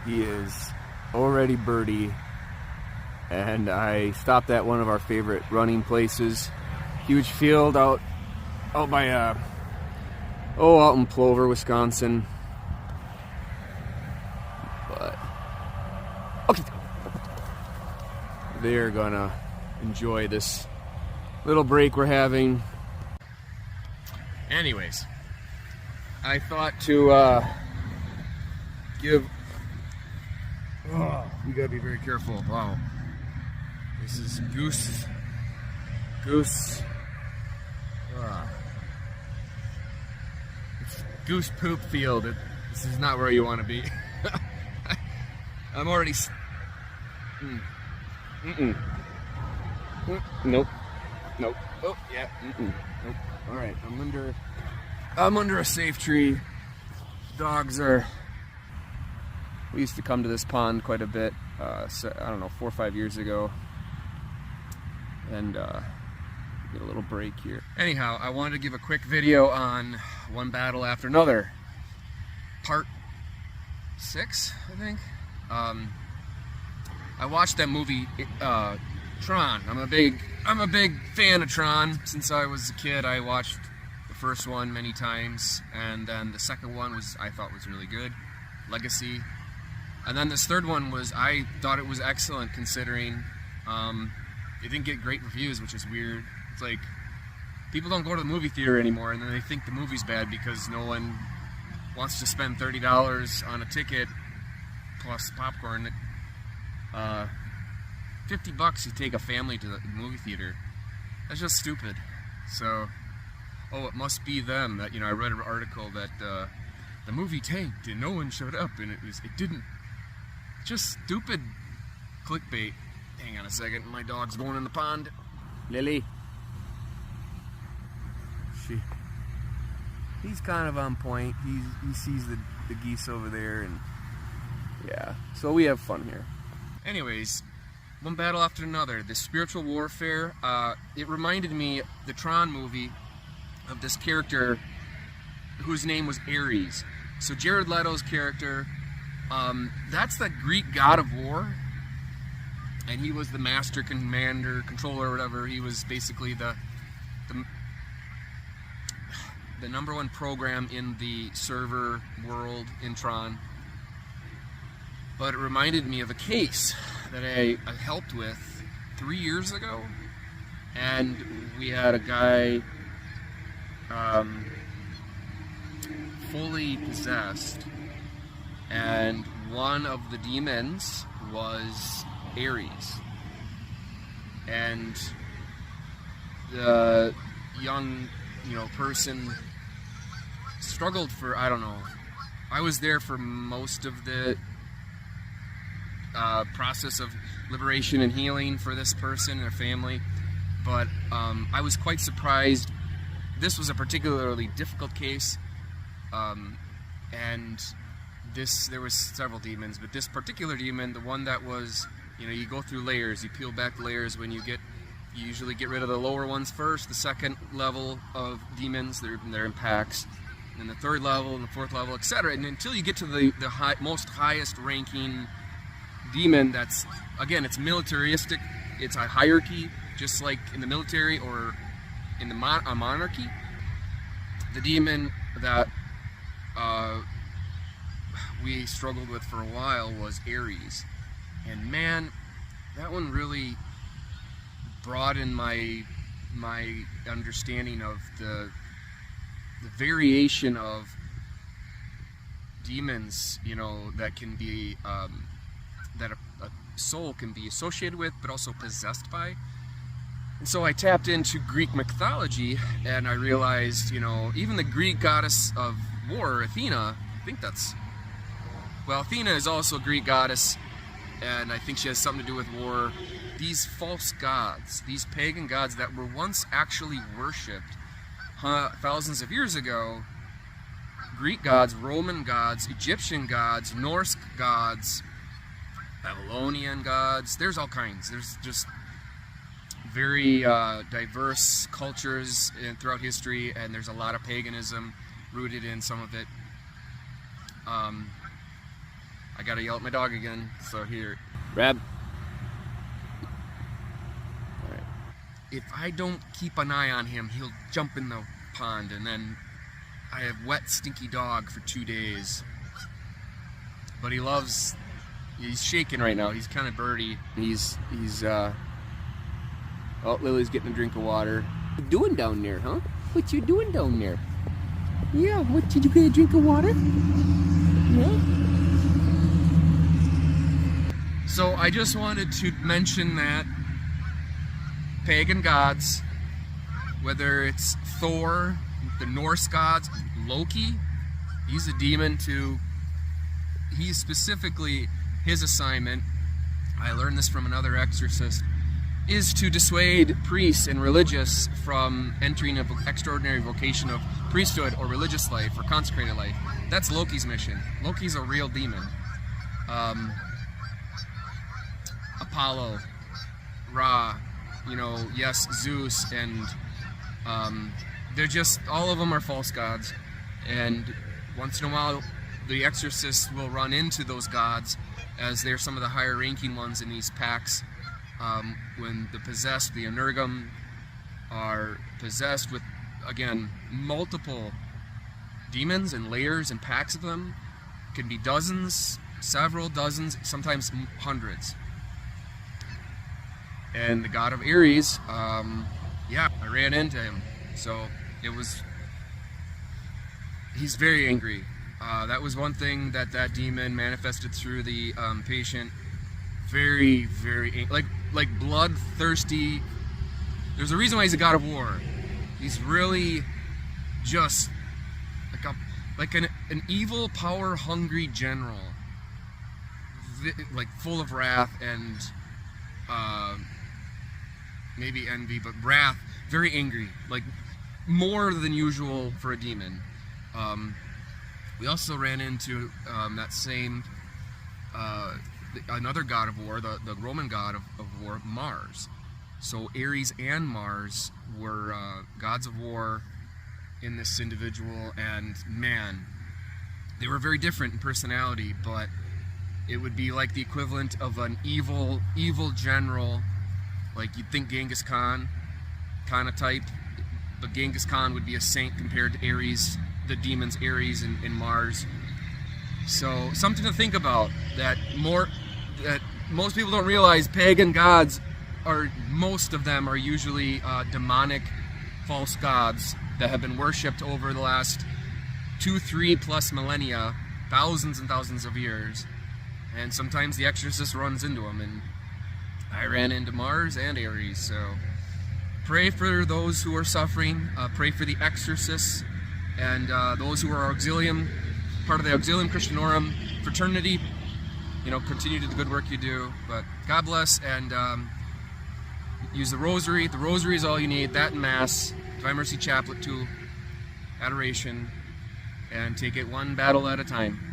He is already birdie, and I stopped at one of our favorite running places. Huge field out by out in Plover, Wisconsin. But okay, they're gonna enjoy this little break we're having. Anyways, I thought to give. Oh, you gotta be very careful. Wow, this is goose. It's goose poop field. This is not where you want to be. I'm already. Nope. Oh yeah. Nope. All right. I'm under a safe tree. Dogs are. We used to come to this pond quite a bit. So, I don't know, 4 or 5 years ago, and get a little break here. Anyhow, I wanted to give a quick video on One Battle After Another, part 6, I think. I watched that movie, Tron. I'm a big fan of Tron. Since I was a kid, I watched the first one many times, and then the second one I thought was really good, Legacy. And then this third one I thought it was excellent, considering it didn't get great reviews, which is weird. It's like, people don't go to the movie theater anymore, and then they think the movie's bad because no one wants to spend $30 on a ticket plus popcorn. $50 to take a family to the movie theater. That's just stupid. So, it must be them. That, I read an article that the movie tanked and no one showed up, and it didn't. Just stupid clickbait. Hang on a second, my dog's going in the pond. Lily. He's kind of on point. He sees the geese over there, and yeah. So we have fun here. Anyways, One Battle After Another. The spiritual warfare. It reminded me, the Tron movie, of this character whose name was Ares. So Jared Leto's character. That's the Greek god of war, and he was the master commander, controller, or whatever. He was basically the number one program in the server world in Tron. But it reminded me of a case that I helped with 3 years ago, and we had a guy fully possessed. And one of the demons was Ares. And the young, person struggled for, I don't know. I was there for most of the process of liberation and healing for this person and their family. But I was quite surprised. This was a particularly difficult case. And there was several demons, but this particular demon, the one that was, you go through layers, you peel back layers when you usually get rid of the lower ones first, the second level of demons, they're in packs, and the third level, and the fourth level, etc. And until you get to the most highest ranking demon, that's, again, it's militaristic, it's a hierarchy, just like in the military or in a monarchy. The demon that we struggled with for a while was Ares, and man, that one really broadened my understanding of the variation of demons, that can be that a soul can be associated with, but also possessed by. And so I tapped into Greek mythology, and I realized, even the Greek goddess of war, Athena, I think Athena is also a Greek goddess, and I think she has something to do with war. These false gods, these pagan gods that were once actually worshipped thousands of years ago, Greek gods, Roman gods, Egyptian gods, Norse gods, Babylonian gods, there's all kinds. There's just very diverse cultures throughout history, and there's a lot of paganism rooted in some of it. I gotta yell at my dog again. So here, Rab. All right. If I don't keep an eye on him, he'll jump in the pond, and then I have wet, stinky dog for 2 days. But he's shaking right now. He's kind of birdy. Oh, Lily's getting a drink of water. What you doing down there, huh? What you doing down there? Yeah, what, did you get a drink of water? Yeah. So I just wanted to mention that pagan gods, whether it's Thor, the Norse gods, Loki, he's a demon too. He's specifically, his assignment, I learned this from another exorcist, is to dissuade priests and religious from entering an extraordinary vocation of priesthood or religious life or consecrated life. That's Loki's mission. Loki's a real demon. Apollo, Ra, yes, Zeus, and they're just, all of them are false gods. And once in a while, the exorcists will run into those gods, as they're some of the higher ranking ones in these packs. When the possessed, the energum, are possessed with, again, multiple demons and layers and packs of them, can be dozens, several dozens, sometimes hundreds. And the god of Ares, yeah, I ran into him. So he's very angry. That was one thing that demon manifested through the patient. Very, very, like bloodthirsty. There's a reason why he's a god of war. He's really just like an evil, power-hungry general, like full of wrath and maybe envy, but wrath. Very angry, like more than usual for a demon. We also ran into that same. Another god of war, the Roman god of war, Mars. So Ares and Mars were gods of war in this individual, and man, they were very different in personality, but it would be like the equivalent of an evil general, like you'd think Genghis Khan kind of type, but Genghis Khan would be a saint compared to Ares, the demons Ares and Mars. So something to think about, that most people don't realize pagan gods most of them are usually demonic false gods that have been worshipped over the last 2-3+ millennia, thousands and thousands of years. And sometimes the exorcist runs into them, and I ran into Mars and Ares. So pray for those who are suffering, pray for the exorcists and those who are part of the Auxilium Christianorum fraternity. Continue to do the good work you do. But God bless, and use the rosary. The rosary is all you need. That and Mass, Divine Mercy Chaplet too, adoration, and take it one battle at a time.